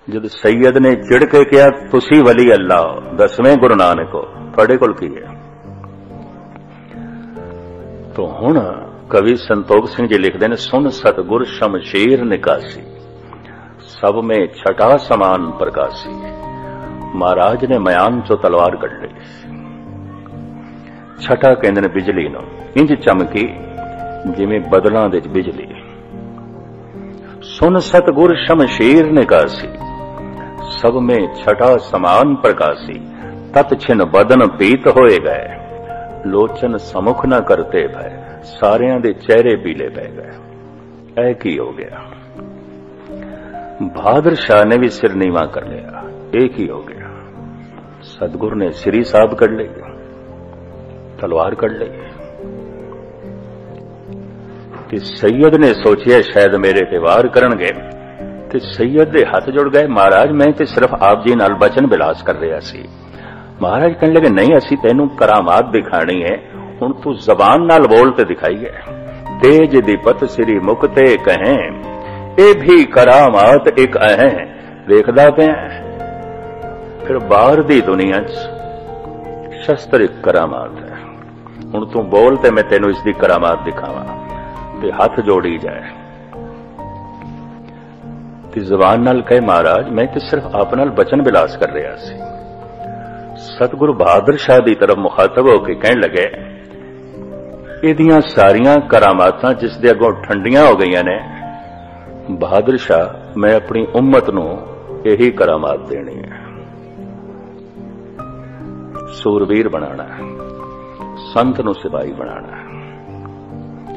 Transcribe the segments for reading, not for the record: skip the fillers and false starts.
जद सैयद ने चिड़ के कहा तुसी वली अल्लाह दसवें गुरु नानक हो थोड़े कोल की है। तो हुण कवि संतोख सिंह जी लिखते हैं, सुन सतगुर शमशेर निकासी सब में छठा समान प्रकाशी। महाराज ने मयान चो तलवार कढ़ ली। छठा कहते ने बिजली नूं, इंज चमकी जिवें बदलां दे बिजली। सुन सतगुर शमशेर निकासी सब में छठा समान प्रकाशी। तत छिन बदन पीत होए गए लोचन समुख न करते भय। सारियां दे चेहरे पीले पै गए। ऐ की हो गया। बहादुर शाह ने भी सिर नीवा कर लिया। एक ही हो गया। सतगुरु ने सिरी साहब कढ़ ली, तलवार कढ़ ली। ते सैयद ने सोचिया शायद मेरे ते वार करनगे, ते सैयद दे हाथ जुड़ गए। महाराज मैं ते सिर्फ आप जी नाल बचन बिलास कर रहा सी। महाराज कहने लगे नहीं असी तेनू करामात दिखानी है, हुण तू जबान नाल बोल ते दिखाईए। तेज दीपत सिरी मुकते कहें ए भी करामात एक अहें। देखदा पे फिर बाहर दी दुनिया च शस्त्र एक करामात है। हुण तू बोल ते मैं तेनू इसदी करामात दिखावां। ते हाथ जोड़ी जाए ते जबान नाल कहे महाराज मैं ते सिर्फ आप नाल बचन बिलास कर रहा सी। सतगुरु बहादुर शाह दी तरफ मुखातब होके कहने लगे इहदियां सारियां करामातां जिस दे अगों ठंडियां हो गईयां ने, बहादुर शाह मैं अपनी उम्मत नूं यही करामात देनी है। सूरवीर बनाना है, संत नूं सिपाही बनाना है,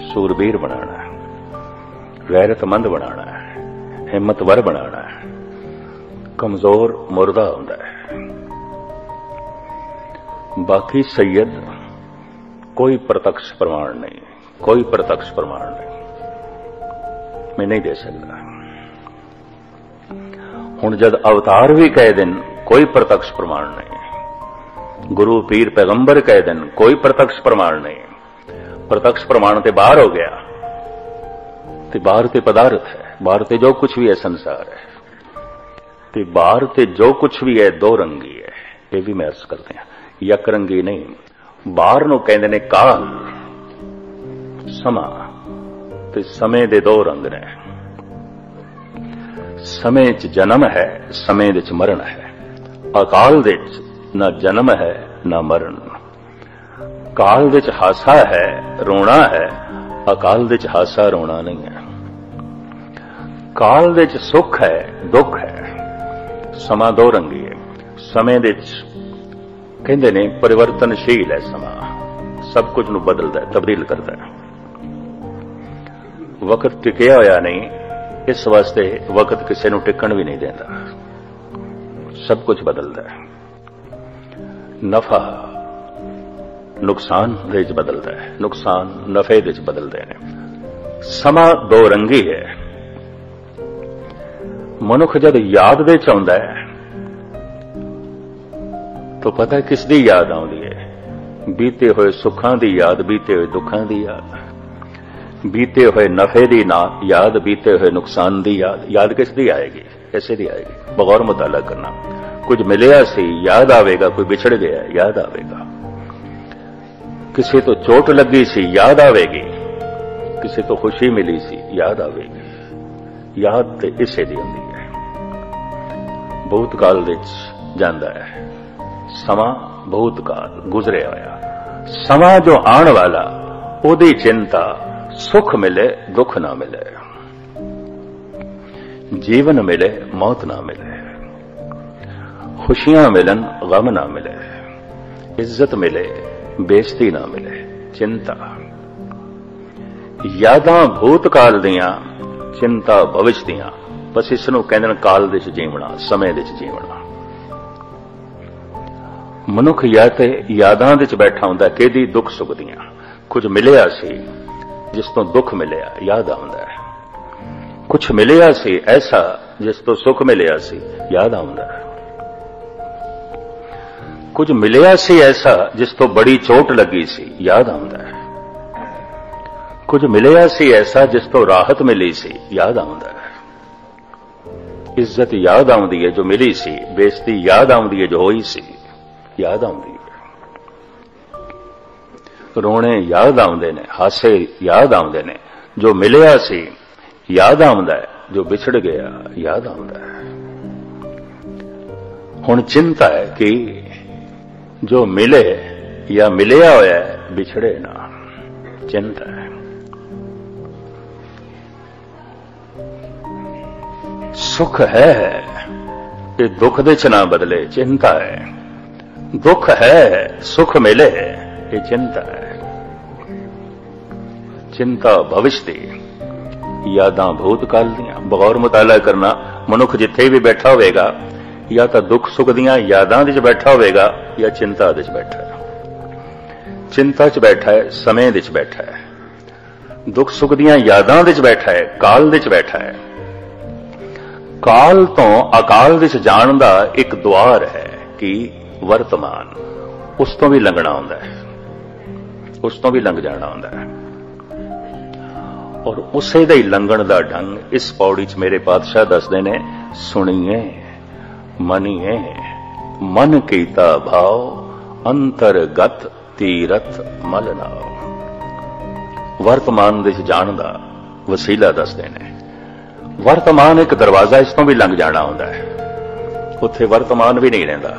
सूरवीर बनाना है, गैरतमंद बनाना है, हिम्मतवर बनाना है। कमजोर मुर्दा हुंदा है। बाकी सैयद कोई प्रत्यक्ष प्रमाण नहीं, कोई प्रत्यक्ष प्रमाण नहीं, मैं नहीं दे सकता। हुण जद अवतार भी कह दिन कोई प्रत्यक्ष प्रमाण नहीं, गुरु पीर पैगंबर कह दिन कोई प्रत्यक्ष प्रमाण नहीं। प्रत्यक्ष प्रमाण ते बाहर हो गया, ते बाहर ते पदार्थ है, बाहर ते जो कुछ भी है संसार है, ते बाहर ते जो कुछ भी है दो रंगी है। ये भी मैं अर्ज करते हैं, यक रंगी नहीं। बाहर नूं कहंदे ने काल समा, ते समय दे दो रंग ने। समय च जन्म है, समय दे च मरण है। अकाल दे च ना जन्म है ना मरण। काल दे च हासा है, रोना है, अकाल दे च हासा रोना नहीं है। काल दे च सुख है, दुख है। समा दो रंगी है। समय दे च कहंदे ने परिवर्तनशील है समा, सब कुछ नूं बदलदा है, तब्दील करदा है। वक्त टिकिया होया नहीं, इस वास्ते वक्त किसी नूं टिकण भी नहीं देता, सब कुछ बदलदा है। नफा नुकसान दे विच बदलदा है, नुकसान नफे दे विच बदलदे ने। समा दो रंगी है। मनुख जद याद दे च आउंदा है तो पता है किस दी याद आउंदी है? बीते हुए सुखां दी याद, बीते हुए दुखां दी याद, बीते हुए नफे दी ना याद, बीते हुए नुकसान दी याद। याद किस दी आएगी? कैसे दी आएगी? बगौर मुताला करना। कुछ मिलिया सी याद आवेगा, कोई बिछड़ गया याद आवेगा, किसी तो चोट लगी सी याद आवेगी, किसी तो खुशी मिली सी याद आवेगी। याद ते इसे दी हुंदी है। भूतकाल दे जांदा है समा, भूतकाल गुजरे होया। समा जो आण वाला ओदी चिंता, सुख मिले दुख ना मिले, जीवन मिले मौत ना मिले, खुशियां मिलन गम ना मिले, इज्जत मिले बेइज्जती ना मिले, चिंता। यादां भूतकाल दियां, चिंता भविष्य दियां। बस इसनूं कहंदे ने काल दे च जीवना, समय दे च जीवना। मनुख या ते यादां दे च बैठा हुंदा किहदी दुख सुख दियां। कुछ मिलिया सी जिस तो दुख मिलिया याद आउंदा है, कुछ मिलिया सी ऐसा जिस तो सुख मिलिया सी याद आउंदा है, कुछ मिलिया सी ऐसा जिस तो बड़ी चोट लगी सी याद आउंदा है, कुछ मिलिया सी ऐसा जिस तो राहत मिली सी याद आउंदा है। इज्जत याद आउंदी है जो मिली सी, बेइज्जती याद आउंदी है जो होई सी, याद आउंदी है। रोने याद आउंदे ने, हासे याद आउंदे ने, जो मिलिया सी याद आउंदा है, जो बिछड़ गया याद आउंदा है। हुण चिंता है कि जो मिले या मिलिया होया है बिछड़े ना, चिंता है। सुख है ये दुख दे च ना बदले, चिंता है। दुख है सुख मिले, ये चिंता है। चिंता भविष्य दी, यादां भूतकाल दियां। बगौर मुताला करना, मनुख जिथे भी बैठा होवेगा या तो दुख सुख दियां यादां दे च बैठा होवेगा या चिंता दे च बैठा है। चिंता च बैठा है, समय दे च बैठा है, दुख सुख दियां यादां दे च बैठा है, काल दे च बैठा है। काल तो अकाल दे च जाण दा एक द्वार है कि वर्तमान, उस तो भी लंघना होंदा है, उस तो भी लंघ जाना होंदा है। और उसे दा ही लंघण दा ढंग इस पौड़ी च मेरे पातशाह दसदे ने, सुनिए मनिए मन कीता भाव, अंतरगत तीरथ मल नाव। वर्तमान दे जाण दा वसीला दसदे ने। वर्तमान एक दरवाजा, इस तो भी लंघ जाना होंदा है। उत्थे वर्तमान भी नहीं रहिंदा,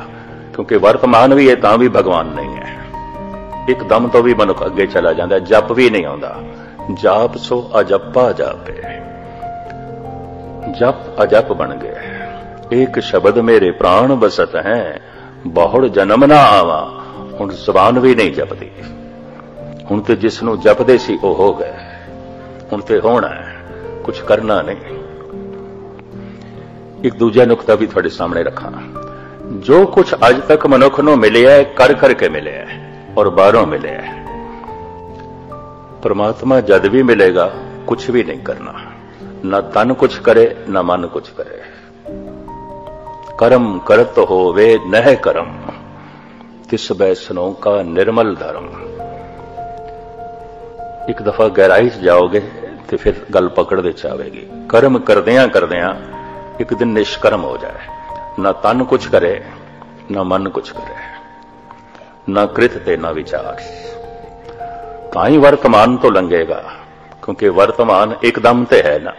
क्योंकि वर्तमान भी है तां भी भगवान नहीं है। एकदम तो भी मनुख अगे चला जाता, जप भी नहीं आउंदा। जाप सो अजपा जापे, जप अजप बन गए। एक शब्द मेरे प्राण बसत हैं, बहुड़ जन्म ना आवा। हुण जबान भी नहीं जपदी। हुण ते जिसनू जपदे सी ओ हो गए, हुण ते होना है, कुछ करना नहीं। एक दूजा नुकता भी थोड़े सामने रखा। जो कुछ अज तक मनुख नूं मिलिया है, कर करके मिलिया है और बाहरों मिलिया है। परमात्मा जद भी मिलेगा कुछ भी नहीं करना, न तन कुछ करे न मन कुछ करे। कर्म करत होवे नह करम, तिस बैसनों का निर्मल धर्म। एक दफा गहराई च जाओगे तो फिर गल पकड़ दे चावेगी। कर्म करदियां करदियां एक दिन निष्कर्म हो जाए, न तन कुछ करे न मन कुछ करे, न कृत ते न विचार, ताई वर्तमान तो लंघेगा। क्योंकि वर्तमान एकदम ते है ना।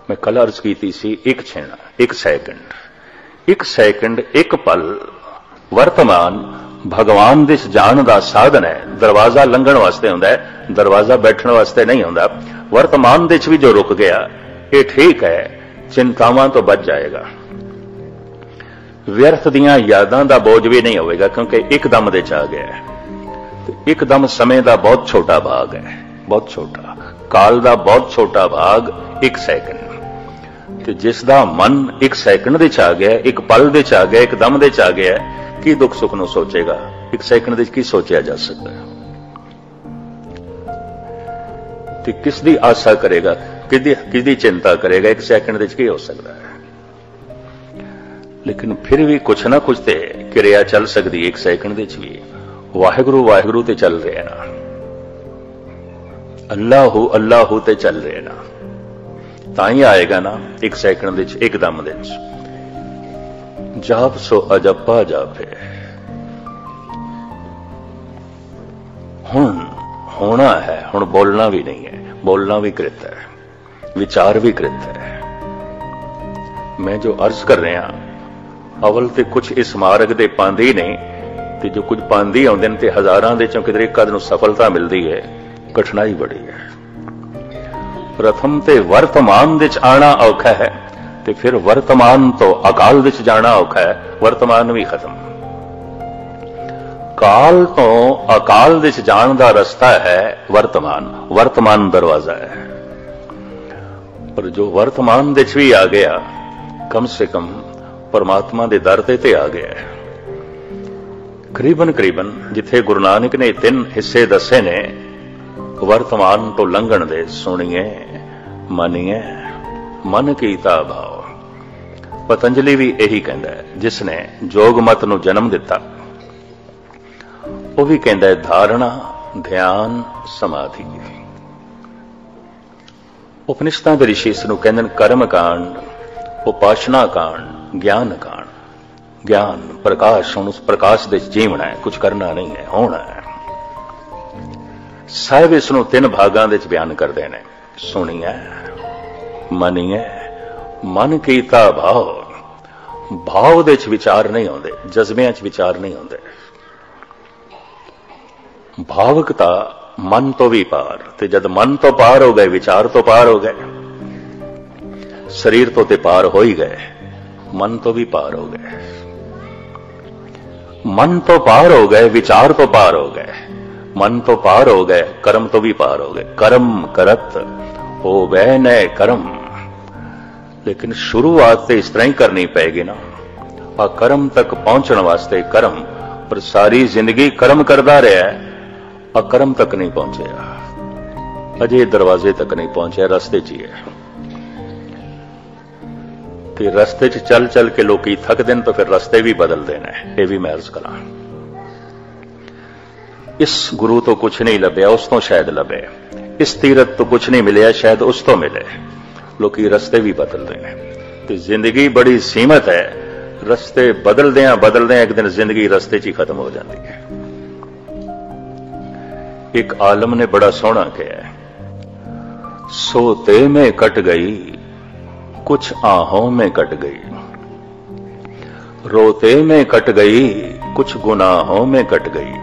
मैं कल अर्ज की सी, एक क्षण, एक सैकंड, एक पल वर्तमान भगवान दिस जान दा साधन है। दरवाजा लंघण वास्ते हुंदा है, दरवाजा बैठण वास्ते नहीं हुंदा। वर्तमान दिच भी जो रुक गया ये ठीक है, चिंतावां तो बच जाएगा। व्यर्थ दियां यादां दा बोझ भी नहीं होवेगा, क्योंकि एकदम दे च आ गया है। एकदम समय दा बहुत छोटा भाग है, बहुत छोटा। काल दा बहुत छोटा भाग एक सैकंड। ते जिस दा मन एक सैकंड दे च आ गया, एक पल दे च आ गया, एक दम दे च आ गया, की दुख सुख नूं सोचेगा? एक सैकंड दे की सोचा जा सकता है? ते किस दी आशा करेगा, किसदी चिंता करेगा? एक सैकंड दे की हो सकता है? लेकिन फिर भी कुछ ना कुछ ते क्रिया चल सकती एक सैकंड दे भी। वाहिगुरु वाहिगुरु ते चल रहे हैं ना, अल्लाहू अल्लाहू ते चल रहे हैं ना, ताई आएगा ना एक सैकंड दे एक दम दे। जाप सो अजपा जापे। हुण होना है, हुण बोलना भी नहीं है। बोलना भी कृत है, विचार भी कृत है। मैं जो अर्ज कर रहा अवल ते कुछ इस मार्ग दे पांदे ही नहीं, ते जो कुछ पांदे आउंदे ने ते हजारां दे चों किधरे एक नूं सफलता मिलती है। कठिनाई बड़ी है। प्रथम ते वर्तमान दे च आना औखा है, ते फिर वर्तमान तो अकाल दे च जाना औखा है। वर्तमान भी खत्म। काल तो अकाल दे च जाण दा रस्ता है वर्तमान। वर्तमान दरवाजा है। पर जो वर्तमान दे च भी आ गया, कम से कम परमात्मा दे दर ते आ गया है। करीबन करीबन जिथे गुरु नानक ने 3 हिस्से दसे ने वर्तमान तो लंघण दे, सुनिए मनिए मन कीता भाव। पतंजलि भी यही कहता है, जिसने जोग मत नूं जन्म दिता, वह भी कहता है धारणा ध्यान समाधि। उपनिषदां दे ऋषि इस नूं कहंदे ने कर्म कांड, उपासना कांड, ज्ञान कांड। ज्ञान प्रकाश, हुण उस प्रकाश दे जीवना है, कुछ करना नहीं है, होना है। साहिब इसनूं 3 भागां दे बयान करदे ने। सुणीए, मनीए, मन कीता भाव। भाव दे विचार नहीं आउंदे, जज्बियां च विचार नहीं आउंदे। भावकता मन तो भी पार, ते जद मन तो पार हो गए, विचार तो पार हो गए, शरीर तो ते पार हो ही गए, मन तो भी पार हो गए। मन तो पार हो गए, विचार तो पार हो गए, मन तो पार हो गए, कर्म तो भी पार हो गए। कर्म करत हो वह नए कर्म। लेकिन शुरुआत तो इस तरह ही करनी पैगी ना। आ कर्म तक पहुंचने वास्ते कर्म, पर सारी जिंदगी कर्म करता रहा है, आ कर्म तक नहीं पहुंचे, अजे दरवाजे तक नहीं पहुंचे, रस्ते च ही है। ते रस्ते च चल चल के लोग थक देन तो फिर रस्ते भी बदल देना है। यह भी मैं अर्ज करा, इस गुरु तो कुछ नहीं लभ्या, उस तो शायद लभे, इस तीरथ तो कुछ नहीं मिले, शायद उस तो मिले। लोग रस्ते भी बदल देने। तो जिंदगी बड़ी सीमित है, रस्ते बदलदे एक दिन जिंदगी रस्ते च ही खत्म हो जाती है। एक आलम ने बड़ा सोहना कहा है, सोते में कट गई, कुछ आहों में कट गई, रोते में कट गई, कुछ गुनाहों में कट गई।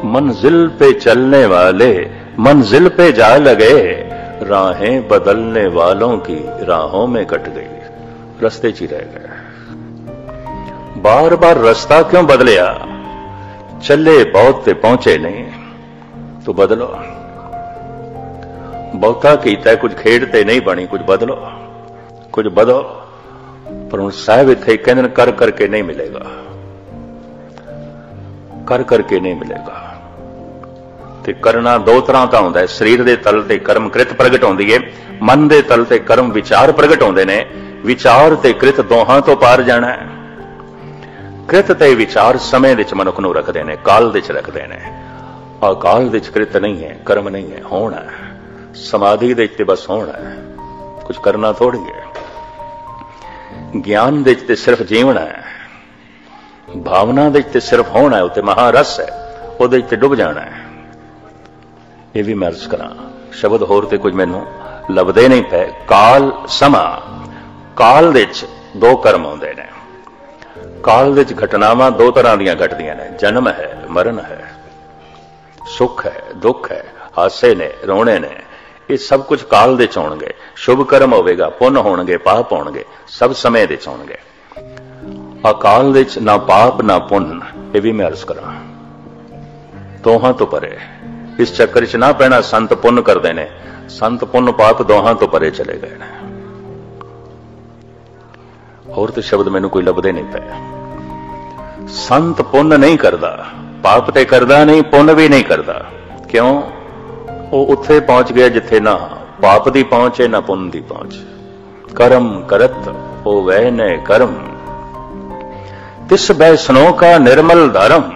मंजिल पे चलने वाले मंजिल पे जा लगे, राहें बदलने वालों की राहों में कट गई, रस्ते च ही रह गए। बार बार रास्ता क्यों बदलिया? चले बहुत ते पहुंचे नहीं, तो बदलो। बहुता कीता कुछ खेडते नहीं बनी, कुछ बदलो, कुछ बदलो। पर हुण साहिब इत्थे कहंदे कर करके नहीं मिलेगा, कर करके नहीं मिलेगा। ते करना दो तरह का होंदा है। शरीर के तल ते कर्म कृत प्रगट होंदी है, मन के तल ते कर्म विचार प्रगट होंदे ने। विचार ते कृत दोहां तो पार जाना है। कृत ते विचार समय दे मनुख नूं रखदे ने, काल दे रखदे ने। अकाल दे कृत नहीं है, कर्म नहीं है, होना है। समाधि दे बस होना है, कुछ करना थोड़ी है। ज्ञान दे सिर्फ जीवना है, भावना दे सिर्फ होना है, उत्ते महारस है, उहदे च डुब जाना है। यह भी मैं अर्ज करा, शब्द होर ते कुछ मैनू लभदे नहीं पे। काल समा, काल दे दो कर्म आउंदे ने। काल दे घटनावां दो तरह दीयां घटदियां ने, जन्म है, मरण है, सुख है, दुख है, हासे ने, रोने ने। ये सब कुछ काल दे होणगे। शुभ कर्म होवेगा, पुण्य होणगे, पाप होणगे, सब समय दे होणगे। अकाल दे ना पाप ना पुण्य, यह भी मैं अर्ज करा, दोहां तो परे। इस चक्कर च ना पैना संत पुण्य करते हैं, संत पुण्य पाप दोहां तो परे चले गए ने। होर तो शब्द मैनू कोई लभदे नहीं पे। संत पुण्य नहीं करता, पाप ते करता नहीं, पुण्य भी नहीं करता। क्यों? वो उत्थे पहुंच गया जिथे ना पाप दी पहुंच है ना पुण्य दी पहुंच। कर्म करत ओ वह ने कर्म, तिस बैसनो का निर्मल धर्म।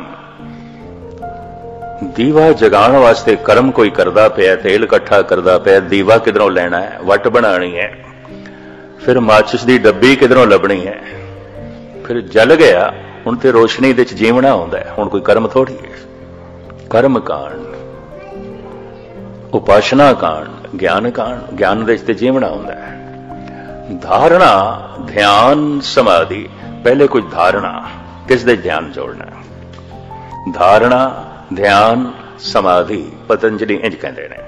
दीवा जगाण वास्ते कर्म कोई करदा पिया, तेल इकट्ठा करदा पिया, दीवा किधरों लेना है, वट बनानी है, फिर माचिस दी डब्बी किधरों लभनी है, फिर जल गया, हुण ते रोशनी दे जीवना होंदा है, हुण कोई कर्म थोड़ी है। कर्म कांड, उपासना कांड, ज्ञान कांड, ज्ञान दे जीवना होंदा है। धारणा, ध्यान, समाधि। पहले कुछ धारणा, किस दे ध्यान जोड़ना है। धारणा, ध्यान, समाधि, पतंजलि इंज कहते हैं।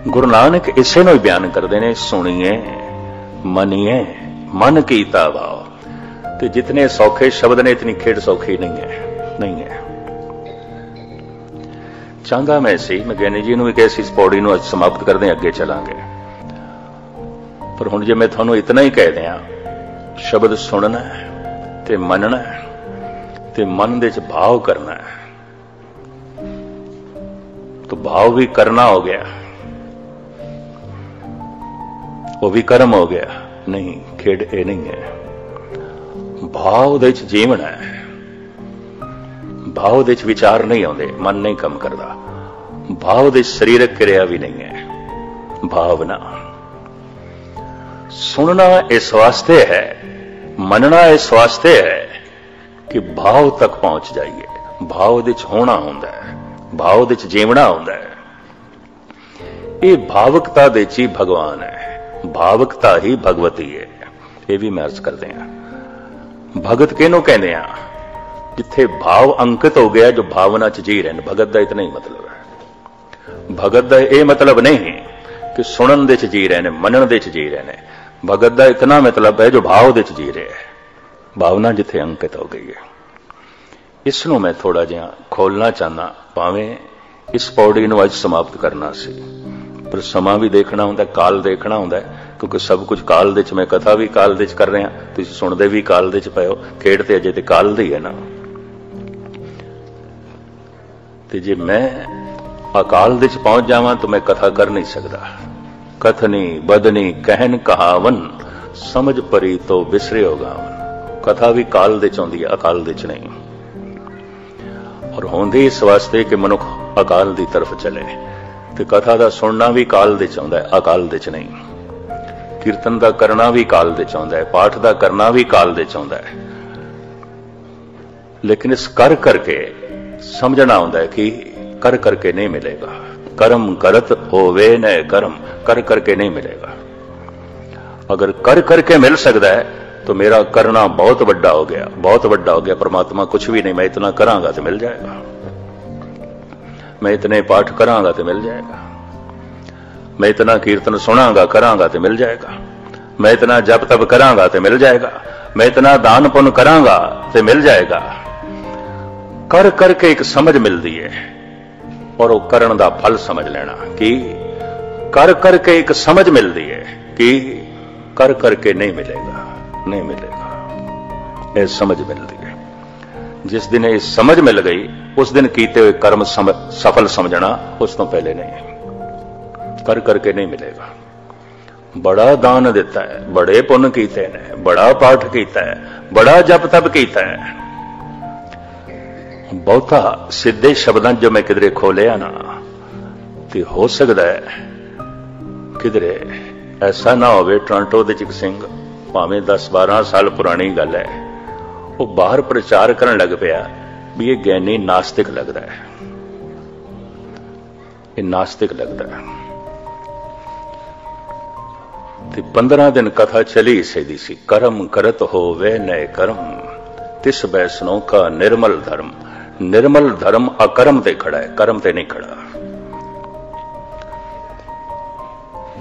गुरु नानक इसे नूं बयान करते हैं, सुनिए, मनिए, मन कीता भाव। तो जितने सौखे शब्द ने, इतनी खेड़ सौखी नहीं है, नहीं है। चांगा मैं सी, मैं ज्ञानी जी नूं भी कहा सी, इस पौड़ी नूं समाप्त कर दें, अगे चलांगे। पर हुण जे मैं तुहानूं इतना ही कह दियां, शब्द सुनना है ते मनना है ते मन दे च भाव करना है, तो भाव भी करना हो गया, वो भी कर्म हो गया। नहीं, खेड ये नहीं है। भाव दे च जीवना है, भाव दे च विचार नहीं आते, मन नहीं कम करता। भाव दे शरीरक क्रिया भी नहीं है, भावना। सुनना इस वास्ते है, मनना इस वास्ते है कि भाव तक पहुंच जाइए। भाव दे च होना हुंदा है, भाव दे च जीवना हुंदा है। ये भावुकता दे च ही भगवान है, भावुकता ही भगवती है। ये भी मैं अर्ज करते हैं। भगत किहनूं कहंदे आ? जिथे भाव अंकित हो गया, जो भावना च जी रहे। भगत का इतना ही मतलब है। भगत का यह मतलब नहीं कि सुनन दे च जी रहे हैं, मनन दे च जी रहे हैं। भगत का इतना मतलब है जो भाव दे च जी रहे हैं, भावना जिथे अंकित हो गई है। इसनों मैं थोड़ा जिहा खोलना चाहना, भावें इस पौड़ी नूं अज समाप्त करना सी, पर समा भी देखना हुंदा, काल देखना हुंदा, क्योंकि सब कुछ काल दे च, मैं कथा भी काल दे च कर रहा, तुसीं सुणदे भी काल दे च पए हो, खेड ते अजे ते काल दी है ना। ते जे मैं अकाल दे च पहुंच जावां तो मैं कथा कर नहीं सकदा। कथनी बदनी कहन कहावन, समझ परी तो बिसरे हो गावन। कथा भी काल दे च आउंदी है, अकाल दे च नहीं। और होंदी इस वास्ते कि मनुख अकाल दी तरफ चले, ते कथा दा सुनना भी काल दे च आउंदा है, अकाल दे च नहीं। कीर्तन दा करना भी काल दे च आउंदा है, पाठ दा करना भी काल दे च आउंदा है। लेकिन इस कर करके समझना होता है कि कर करके नहीं मिलेगा। कर्म करत होवे न कर्म, कर करके नहीं मिलेगा। अगर कर करके मिल सकता है तो मेरा करना बहुत बड़ा हो गया, बहुत बड़ा हो गया। परमात्मा कुछ भी नहीं, मैं इतना करांगा तो मिल जाएगा, मैं इतने पाठ करांगा तो मिल जाएगा, मैं इतना कीर्तन सुनांगा करांगा तो मिल जाएगा, मैं इतना जप तप करांगा तो मिल जाएगा, मैं इतना दान पुण्य करांगा तो मिल जाएगा। कर करके एक समझ मिलती है, और वो करन दा फल समझ लेना कि कर करके एक समझ मिलती है कि कर करके नहीं मिलेगा, नहीं मिलेगा। ये समझ मिलती है। जिस दिन ये समझ मिल गई, उस दिन कीते हुए कर्म सफल समझना, उस तो पहले नहीं। कर करके नहीं मिलेगा। बड़ा दान दिता है, बड़े पुण्य कीते ने, बड़ा पाठ कीता है, बड़ा जप तप कीता है, बहुता सीधे शब्दां जो मैं किधरे खोलिया ना, तो हो सकता है किधरे ऐसा ना होवे टोरंटो दे एक सिंह, भावें 10-12 साल पुरानी गल है, वो बाहर प्रचार करन लग पिया भी ये ज्ञानी नास्तिक लगता है, ये नास्तिक लगता है। 15 दिन कथा चली इसे दी सी। कर्म करत होवे नए कर्म, तिस वैष्णो का निर्मल धर्म। निर्मल धर्म अकर्म ते खड़ा है, कर्म ते नहीं खड़ा।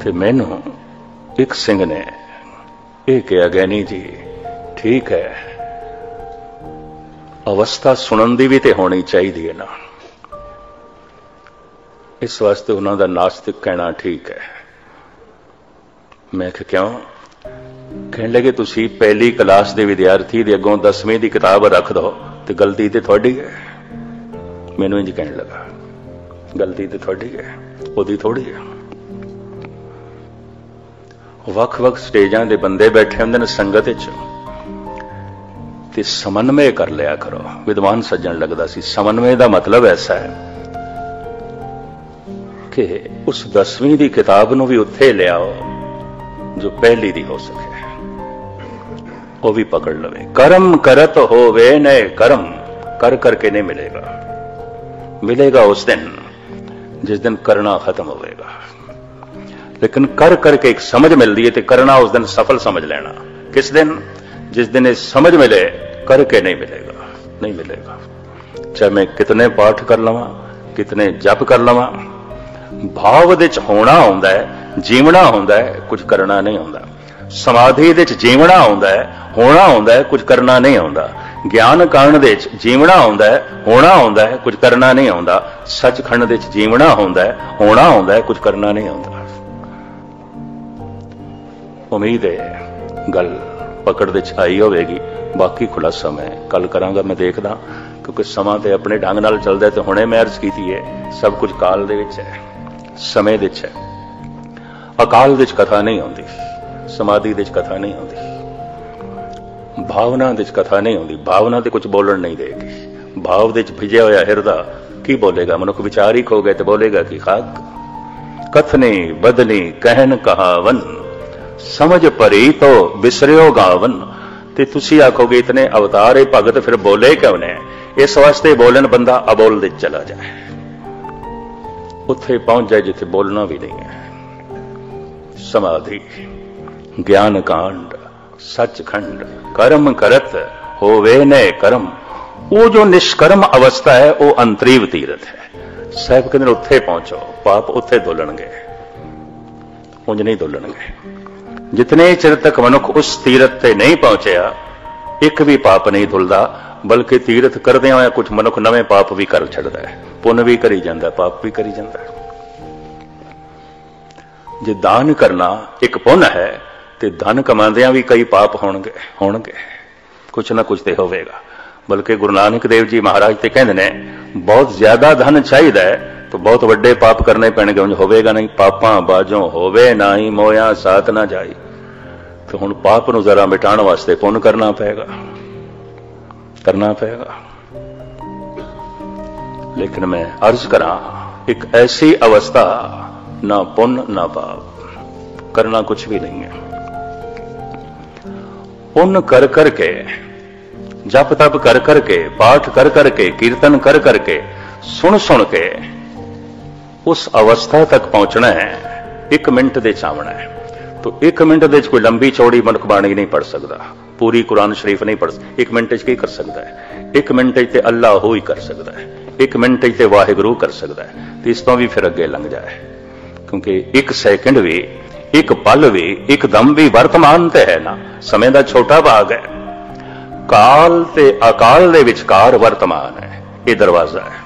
ते मैनू एक सिंह ने यह कहा, ज्ञानी जी ठीक है, अवस्था सुनन दी भी ते होनी चाहिए ना, इस वास्ते उन्हों का नास्तिक कहना ठीक है। मैं क्यों? कहने लगे तुसी पहली क्लास के विद्यार्थी दे अगों 10वीं की किताब रख दो तो गलती तो थोड़ी है। मैनू इंज कहने लगा, गलती तो थोड़ी है, ओदी थोड़ी है। वख-वख स्टेजां दे बंदे बैठे होंदे ने संगत विच, ते समन्वय कर लिया करो। विद्वान सज्जन लगदा सी। समन्वय का मतलब ऐसा है कि उस 10वीं की किताब नूं भी उत्थे ले आओ जो पहली दी हो सके, वो भी पकड़ लवे। कर्म करत होवे नए कर्म, कर करके नहीं मिलेगा। मिलेगा उस दिन जिस दिन करना खत्म होगा। लेकिन कर करके एक समझ मिलती है, तो करना उस दिन सफल समझ लेना। किस दिन? जिस दिन ये समझ मिले, करके नहीं मिलेगा, नहीं मिलेगा। चाहे मैं कितने पाठ कर लवां, कितने जप कर लवां, भाव दे च होना होंदा है, जीवना होंदा है, कुछ करना नहीं होंदा। समाधि दे च जीवना होंदा है, होना होंदा है, कुछ करना नहीं होंदा। ज्ञान कांड दे च जीवना होंदा है, होना होंदा है, कुछ करना नहीं होंदा। सचखंड दे च जीवना होंदा है, होना होंदा है, कुछ करना नहीं होंदा। उम्मीद है गल पकड़ दे च आई होगी। बाकी खुलासा मैं कल करांगा। मैं देखदा क्योंकि समा ते अपने ढंग नाल चलदा है, ते हुणे मैं अर्ज कीती है सब कुछ काल दे विच है, समय दे च है। अकाल दे च कथा नहीं होंदी, समाधि दे च कथा नहीं होंदी, भावना दे च कथा नहीं होंदी। भावना ते कुछ बोलण नहीं देगी। भाव दे च भिजया होया हिरदा की बोलेगा? मनुख विचार ही खो गए तो बोलेगा कि खाक। कथनी बदनी कहन कहावन, समझ भरी तो बिसरियो गावन। ते तुसी आखोगे इतने अवतार है भगत फिर बोले क्यों ने? इस वास्ते बोलन बंदा अबोल दे चला जाए, उत्थे पहुंच जाए जिथे बोलना भी नहीं है। समाधि, ज्ञान कांड, सचखंड, कर्म करत होवे ने कर्म, वो जो निष्कर्म अवस्था है वो अंतरीव तीरथ है। साहब कहते उत्थे पहुंचो, पाप उत्थे धुलणगे, उंज नहीं धुलणगे। जितने चिर तक मनुख उस तीरथ ते नहीं पहुंचया एक भी पाप नहीं धुलदा, बल्कि तीरथ करदे होया कुछ मनुख नवे पाप भी कर छड़दा है, पुण्य भी करी जांदा, पाप भी करी जांदा है। जे दान करना एक पुण्य है ते धन कमांदियां भी कई पाप होणगे कुछ ना कुछ ते होवेगा। बल्कि गुरु नानक देव जी महाराज ते कहंदे ने बहुत ज्यादा धन चाहिदा है तो बहुत वड्डे पाप करने पैणगे, उंज होवेगा नहीं। पापां बाजों होवे ना ही मोया साथ ना जाई। तो हुण पाप नूं जरा मिटाण वास्ते पुण्य करना पेगा। लेकिन मैं अर्ज करां, एक ऐसी अवस्था ना पुण्य ना पाप, करना कुछ भी नहीं है। पुण्य कर करके, जप तप कर करके, पाठ कर करके, कीर्तन कर करके, सुन सुन के उस अवस्था तक पहुंचना है। एक मिनट दे चावना है तो एक मिनट दे कोई लंबी चौड़ी मनुख बाणी नहीं पढ़ सकता, पूरी कुरान शरीफ नहीं पढ़। एक मिनट की कर सकता है? एक मिनट ते अल्लाह हो ही कर सकता है, एक मिनट ते वाहिगुरू कर सकता है। तो इस तो भी फिर अगे लंघ जाए, क्योंकि एक सैकंड भी, एक पल भी, एक दम भी वर्तमान ते है ना, समय का छोटा भाग है। काल ते अकाल दे विचकार वर्तमान है, ये दरवाजा है।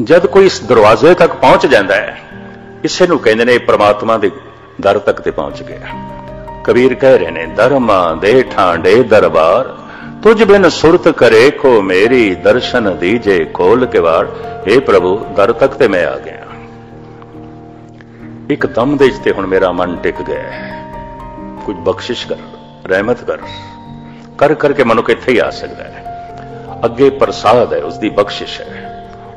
जब कोई इस दरवाजे तक पहुंच जाता है, इसे नूं कहंदे ने परमात्मा दे दर तक ते पहुंच गया। कबीर कह रहे ने, धर्मा दे ठांडे दरबार, तुझ बिन सुरत करे को मेरी, दर्शन दीजे खोल के वार। हे प्रभु दर तक ते मैं आ गया, एक दम दे ते हुण मेरा मन टिक गया है। कुछ बख्शिश कर, रहमत कर करके मनुख इत्थे ही आ सकता है। अगे प्रसाद है, उसकी बख्शिश है।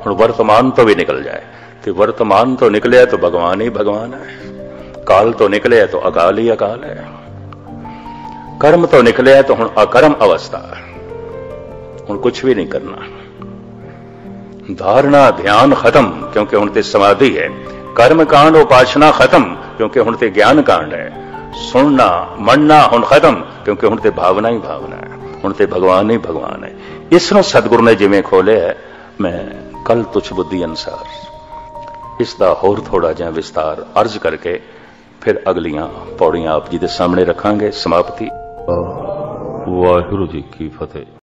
हुण वर्तमान तो भी निकल जाए, तो वर्तमान तो निकले तो भगवान ही भगवान है। काल तो निकले तो अकाल ही अकाल है। कर्म तो निकले तो हुण अकर्म अवस्था है, हुण कुछ भी नहीं करना। धारणा ध्यान खत्म, क्योंकि हुण ते समाधि है। कर्म कांड उपासना खत्म, क्योंकि हुण ते ज्ञान कांड है। सुनना मनना हुण खत्म, क्योंकि हुण ते भावना ही भावना है, हुण ते भगवान ही भगवान है। इसनूं सतगुरु ने जिवें खोले है, मैं कल तुच्छ बुद्धि अनुसार इसका होर थोड़ा जिहा विस्तार अर्ज करके फिर अगलियां पौड़ियां आप जी के सामने रखांगे। समाप्ति। वाहिगुरू जी की फतेह।